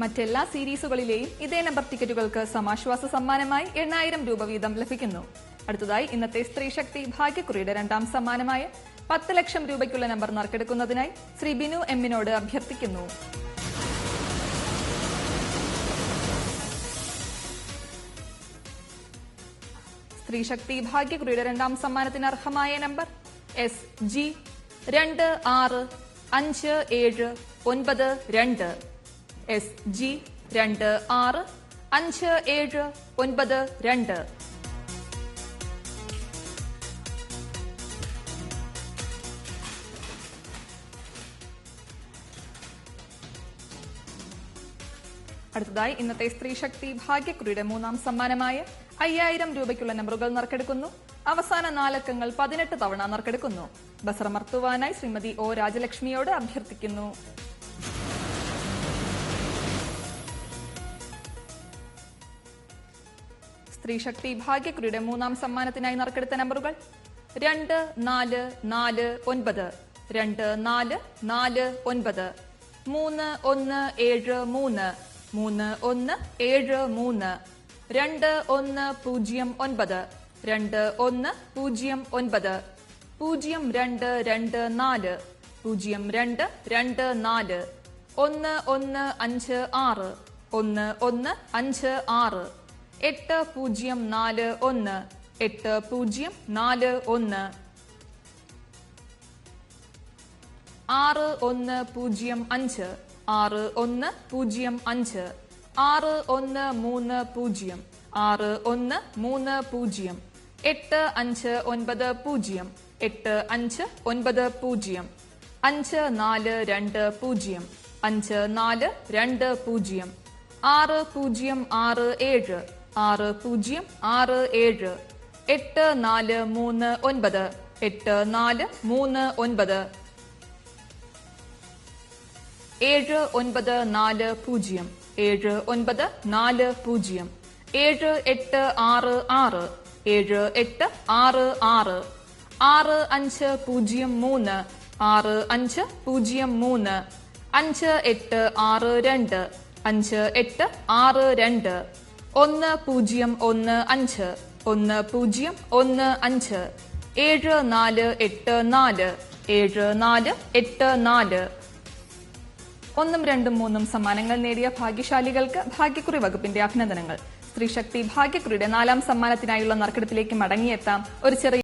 മറ്റെല്ലാ സീരീസുകളിലെയും ഇതേ നമ്പർ ടിക്കറ്റുകൾക്ക് സമാശ്വാസ സമ്മാനമായി 8,000 രൂപ വീതം ലഭിക്കുന്നു. അടുത്തതായി ഇന്നത്തെ സ്ത്രീശക്തി ഭാഗ്യക്കുറിയുടെ രണ്ടാം സമ്മാനമായ 10 ലക്ഷം രൂപയ്ക്കുള്ള നമ്പർ നറുക്കെടുക്കുന്നതിനായി ശ്രീ ബിനു എമ്മിനോട് അഭ്യർത്ഥിക്കുന്നു. സ്ത്രീശക്തി ഭാഗ്യക്കുറിയുടെ രണ്ടാം സമ്മാനത്തിന് അർഹമായ നമ്പർ SG 265792 SG 265792. അടുത്തതായി ഇന്നത്തെ സ്ത്രീശക്തി ഭാഗ്യക്കുറിയുടെ മൂന്നാം സമ്മാനമായ 5,000 രൂപയ്ക്കുള്ള നമ്പറുകൾ നറുക്കെടുക്കുന്നു. അവസാന 4 അക്കങ്ങൾ 18 തവണ നറുക്കെടുക്കുന്നു. ബസറമർത്തുവാനായി ശ്രീമതി O രാജലക്ഷ്മിയോട് അഭ്യർത്ഥിക്കുന്നു. സ്ത്രീശക്തി ഭാഗ്യക്കുറിയുടെ മൂന്നാം സമ്മാനത്തിനായി നറുക്കെടുത്ത നമ്പറുകൾ 2449 2449 3173 3173 2109 2109 0224 0224 1156 1156 8041 8041 6105 6105 6130 6130 8590 8590 5420 5420 6067 6067 8439 8439 7940 7940 7866 7866 6503 6503 5862 5862 1015 1015 7484 7484. 1, 2, 3 സമ്മാനങ്ങൾ നേടിയ ഭാഗ്യശാലികൾക്ക് ഭാഗ്യക്കുറി വകുപ്പിന്റെ അഭിനന്ദനങ്ങൾ. സ്ത്രീശക്തി ഭാഗ്യക്കുറിയുടെ 4ാം സമ്മാനത്തിനായുള്ള നറുക്കെടുപ്പിലേക്ക് മടങ്ങിയെത്താം. ഒരു ചെറിയ